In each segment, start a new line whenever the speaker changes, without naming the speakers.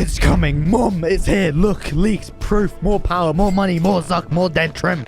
It's coming. Mom, it's here. Look, leaks, proof, more power, more money, more Zuck, more dead trim.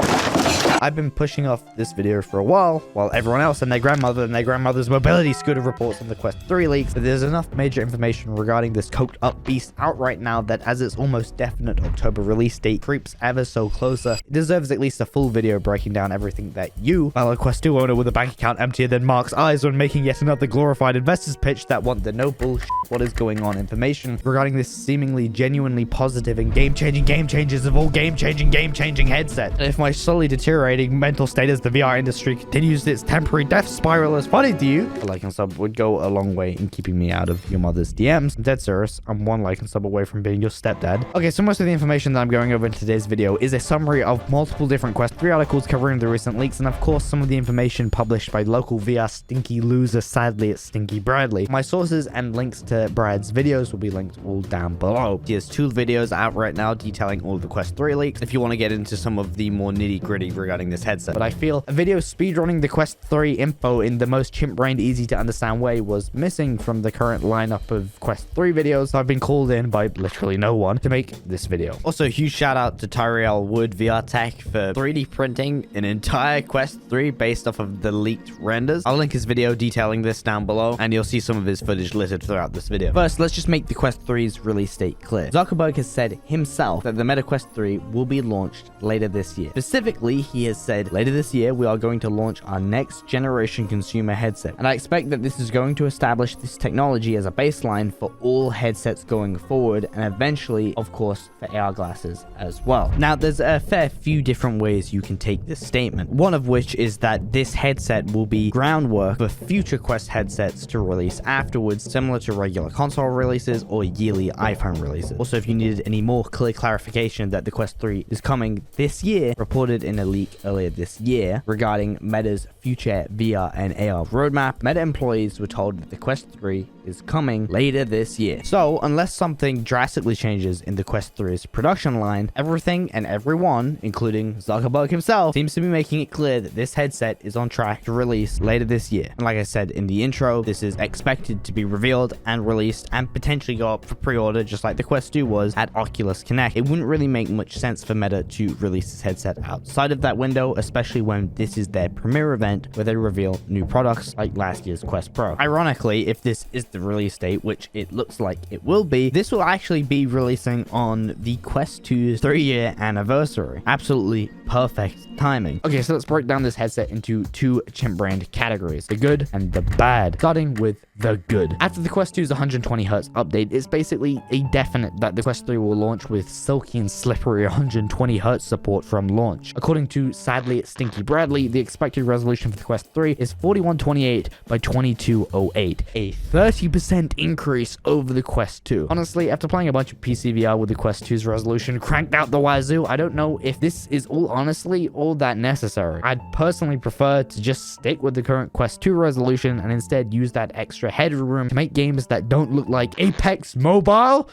I've been pushing off this video for a while everyone else and their grandmother and their grandmother's mobility scooter reports on the Quest 3 leaks, but there's enough major information regarding this coked up beast out right now that as its almost definite October release date creeps ever so closer, it deserves at least a full video breaking down everything that you, a Quest 2 owner with a bank account emptier than Mark's eyes when making yet another glorified investor's pitch that want the no bullshit what is going on information regarding this seemingly genuinely positive and game-changing game changers of all game-changing headset. And if my slowly deteriorating mental state as the VR industry continues its temporary death spiral is funny to you, a like and sub would go a long way in keeping me out of your mother's DMs. I'm dead serious. I'm one like and sub away from being your stepdad. Okay, so most of the information that I'm going over in today's video is a summary of multiple different Quest 3 articles covering the recent leaks, and of course some of the information published by local VR stinky loser, sadly it's Stinky Bradley. My sources and links to Brad's videos will be linked all down below. He has 2 videos out right now detailing all of the Quest 3 leaks if you want to get into some of the more nitty gritty regarding this headset. But I feel a video speedrunning the Quest 3 info in the most chimp-brained, easy to understand way was missing from the current lineup of Quest 3 videos, so I've been called in by literally no one to make this video. Also, huge shout out to Tyrell Wood VR Tech for 3D printing an entire Quest 3 based off of the leaked renders. I'll link his video detailing this down below, and you'll see some of his footage littered throughout this video. First, let's just make the Quest 3's release date clear. Zuckerberg has said himself that the Meta Quest 3 will be launched later this year. Specifically, he has said, later this year, we are going to launch our next generation consumer headset. And I expect that this is going to establish this technology as a baseline for all headsets going forward, and eventually, of course, for AR glasses as well. Now, there's a fair few different ways you can take this statement. One of which is that this headset will be groundwork for future Quest headsets to release afterwards, similar to regular console releases or yearly iPhone releases. Also, if you needed any more clear clarification that the Quest 3 is coming this year, reported in a leak earlier this year regarding Meta's future VR and AR roadmap, Meta employees were told that the Quest 3 is coming later this year. So, unless something drastically changes in the Quest 3's production line, everything and everyone, including Zuckerberg himself, seems to be making it clear that this headset is on track to release later this year. And like I said in the intro, this is expected to be revealed and released and potentially go up for pre-order just like the Quest 2 was at Oculus Connect. It wouldn't really make much sense for Meta to release this headset outside of that window, especially when this is their premiere event where they reveal new products like last year's Quest Pro. Ironically, if this is the release date, which it looks like it will be, this will actually be releasing on the Quest 2's 3-year anniversary. Absolutely perfect timing. Okay, so let's break down this headset into 2 chimp brand categories, the good and the bad, starting with the good. After the Quest 2's 120Hz update, it's basically a definite that the Quest 3 will launch with silky and slippery 120Hz support from launch. According to, sadly, Stinky Bradley, the expected resolution for the Quest 3 is 4128 by 2208, a 30% increase over the Quest 2. Honestly, after playing a bunch of PC VR with the Quest 2's resolution cranked out the wazoo, I don't know if this is honestly all that necessary. I'd personally prefer to just stick with the current Quest 2 resolution and instead use that extra headroom to make games that don't look like Apex Mobile.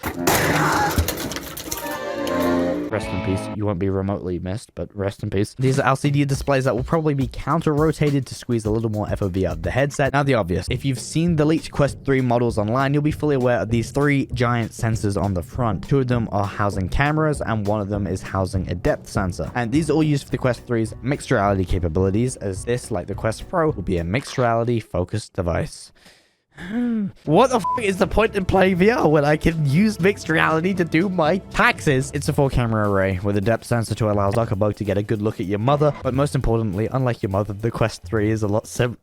Rest in peace. You won't be remotely missed, but rest in peace. These are LCD displays that will probably be counter-rotated to squeeze a little more FOV out of the headset. Now, the obvious. If you've seen the leaked Quest 3 models online, you'll be fully aware of these 3 giant sensors on the front. 2 of them are housing cameras, and 1 of them is housing a depth sensor. And these are all used for the Quest 3's mixed reality capabilities, as this, like the Quest Pro, will be a mixed reality focused device. What the f is the point in playing VR when I can use mixed reality to do my taxes? It's a 4-camera array with a depth sensor to allow Zuckerberg to get a good look at your mother, but most importantly, unlike your mother, the Quest 3 is a lot slimmer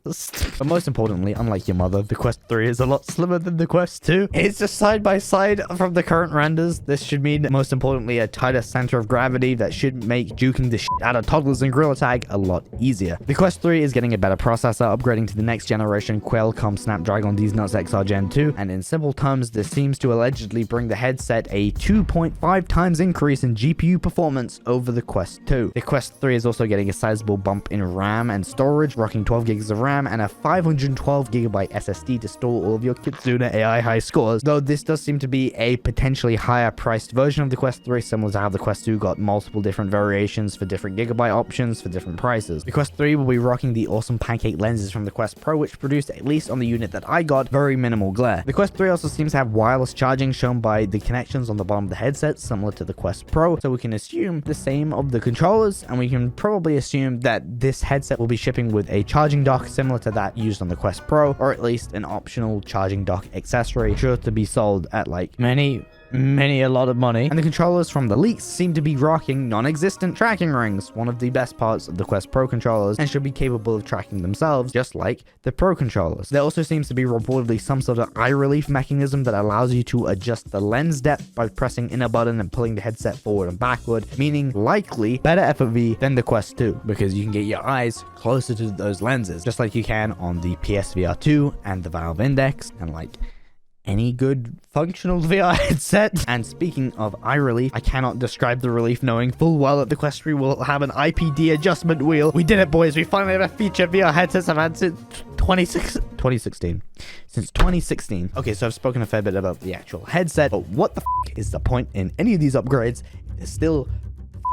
than the Quest 2. It's just side by side from the current renders. This should mean, most importantly, a tighter center of gravity that should make juking the shit out of toddlers in Gorilla Tag a lot easier. The Quest 3 is getting a better processor, upgrading to the next generation Qualcomm Snapdragon These Nuts XR Gen 2, and in simple terms, this seems to allegedly bring the headset a 2.5 times increase in GPU performance over the Quest 2. The Quest 3 is also getting a sizable bump in RAM and storage, rocking 12 gigs of RAM and a 512 gigabyte SSD to store all of your Kitsune AI high scores, though this does seem to be a potentially higher priced version of the Quest 3, similar to how the Quest 2 got multiple different variations for different gigabyte options for different prices. The Quest 3 will be rocking the awesome pancake lenses from the Quest Pro, which produced, at least on the unit that I got, got very minimal glare. The Quest 3 also seems to have wireless charging shown by the connections on the bottom of the headset, similar to the Quest Pro, so we can assume the same of the controllers, and we can probably assume that this headset will be shipping with a charging dock similar to that used on the Quest Pro, or at least an optional charging dock accessory, sure to be sold at like a lot of money. And the controllers from the leaks seem to be rocking non-existent tracking rings, one of the best parts of the Quest Pro controllers, and should be capable of tracking themselves just like the Pro controllers. There also seems to be reportedly some sort of eye relief mechanism that allows you to adjust the lens depth by pressing in a button and pulling the headset forward and backward, meaning likely better FOV than the Quest 2, because you can get your eyes closer to those lenses just like you can on the PSVR 2 and the Valve Index and like any good functional VR headset. And speaking of eye relief, I cannot describe the relief knowing full well that the Quest 3 will have an IPD adjustment wheel. We did it, boys. We finally have a feature VR headsets I've had since 2016. Since 2016. Okay, so I've spoken a fair bit about the actual headset, but what the is the point in any of these upgrades? It's still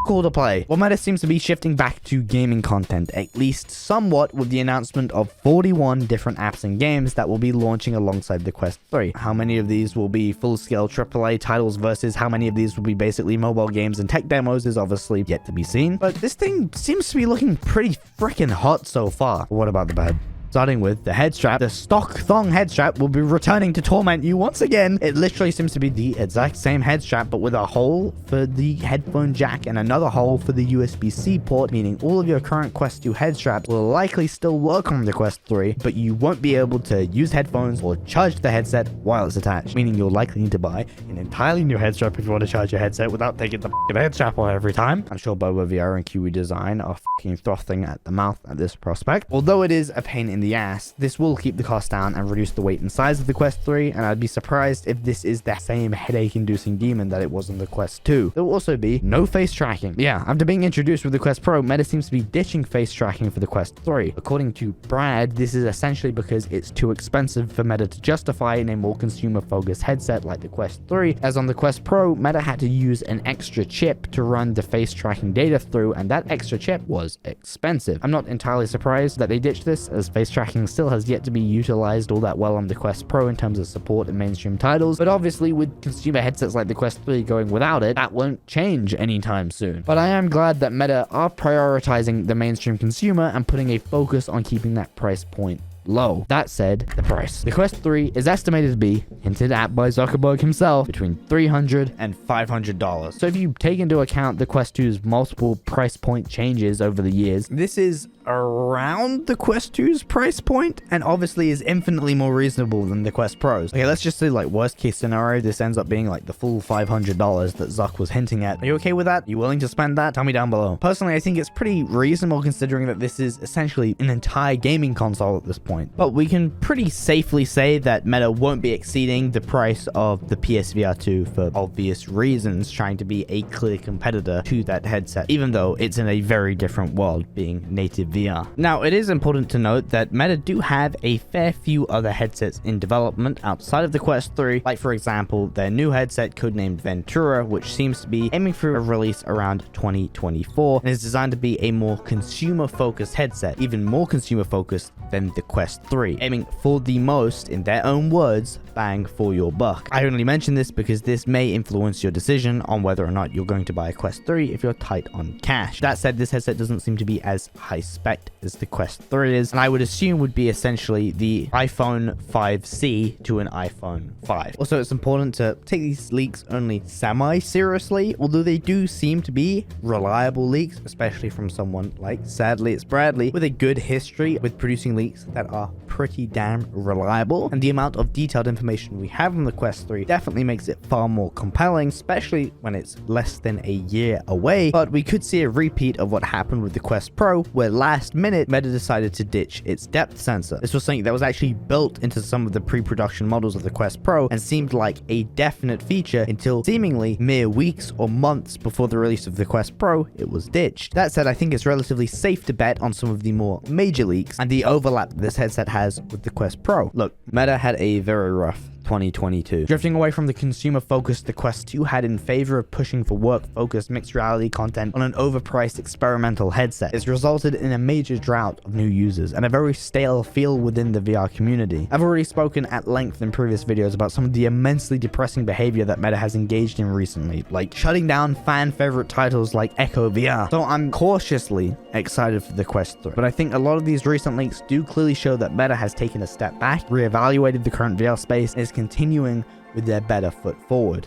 cool to play. Well, Meta seems to be shifting back to gaming content, at least somewhat, with the announcement of 41 different apps and games that will be launching alongside the Quest 3. How many of these will be full-scale AAA titles versus how many of these will be basically mobile games and tech demos is obviously yet to be seen, but this thing seems to be looking pretty freaking hot so far. What about the bad? Starting with the head strap. The stock thong head strap will be returning to torment you once again. It literally seems to be the exact same head strap, but with a hole for the headphone jack and another hole for the USB-C port, meaning all of your current Quest 2 head straps will likely still work on the Quest 3, but you won't be able to use headphones or charge the headset while it's attached, meaning you'll likely need to buy an entirely new head strap if you want to charge your headset without taking the head strap off every time. I'm sure Boba VR and Kiwi Design are frothing at the mouth at this prospect. Although it is a pain in the ass, this will keep the cost down and reduce the weight and size of the Quest 3, and I'd be surprised if this is the same headache-inducing demon that it was on the Quest 2. There will also be no face tracking. Yeah, after being introduced with the Quest Pro, Meta seems to be ditching face tracking for the Quest 3. According to Brad, this is essentially because it's too expensive for Meta to justify in a more consumer-focused headset like the Quest 3, as on the Quest Pro, Meta had to use an extra chip to run the face tracking data through, and that extra chip was expensive. I'm not entirely surprised that they ditched this, as face tracking still has yet to be utilized all that well on the Quest Pro in terms of support in mainstream titles, but obviously with consumer headsets like the Quest 3 going without it, that won't change anytime soon. But I am glad that Meta are prioritizing the mainstream consumer and putting a focus on keeping that price point low. That said, the price. The Quest 3 is estimated to be, hinted at by Zuckerberg himself, between $300 and $500. So if you take into account the Quest 2's multiple price point changes over the years, this is around the Quest 2's price point, and obviously is infinitely more reasonable than the Quest Pros. Okay, let's just say like worst case scenario, this ends up being like the full $500 that Zuck was hinting at. Are you okay with that? Are you willing to spend that? Tell me down below. Personally, I think it's pretty reasonable considering that this is essentially an entire gaming console at this point. But we can pretty safely say that Meta won't be exceeding the price of the PSVR 2 for obvious reasons, trying to be a clear competitor to that headset, even though it's in a very different world, being native VR. Now, it is important to note that Meta do have a fair few other headsets in development outside of the Quest 3, like for example, their new headset codenamed Ventura, which seems to be aiming for a release around 2024, and is designed to be a more consumer-focused headset, even more consumer-focused than the Quest 3, aiming for the most, in their own words, bang for your buck. I only mention this because this may influence your decision on whether or not you're going to buy a Quest 3 if you're tight on cash. That said, this headset doesn't seem to be as high spec as the Quest 3 is, and I would assume would be essentially the iPhone 5C to an iPhone 5. Also, it's important to take these leaks only semi-seriously, although they do seem to be reliable leaks, especially from someone like, sadly, it's Bradley, with a good history with producing leaks that are pretty damn reliable, and the amount of detailed information we have on the Quest 3 definitely makes it far more compelling, especially when it's less than a year away. But we could see a repeat of what happened with the Quest Pro, where last minute Meta decided to ditch its depth sensor. This was something that was actually built into some of the pre-production models of the Quest Pro and seemed like a definite feature until seemingly mere weeks or months before the release of the Quest Pro, it was ditched. That said, I think it's relatively safe to bet on some of the more major leaks and the overlap this headset has with the Quest Pro. Look, Meta had a very rough 2022. Drifting away from the consumer focus the Quest 2 had in favor of pushing for work-focused mixed reality content on an overpriced experimental headset, it's resulted in a major drought of new users and a very stale feel within the VR community. I've already spoken at length in previous videos about some of the immensely depressing behavior that Meta has engaged in recently, like shutting down fan favorite titles like Echo VR. So I'm cautiously excited for the Quest 3, but I think a lot of these recent leaks do clearly show that Meta has taken a step back, reevaluated the current VR space, and is continuing with their better foot forward.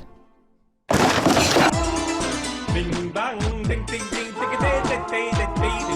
Bing, bang, ding, ding, ding, ding, ding, ding, ding, ding, ding.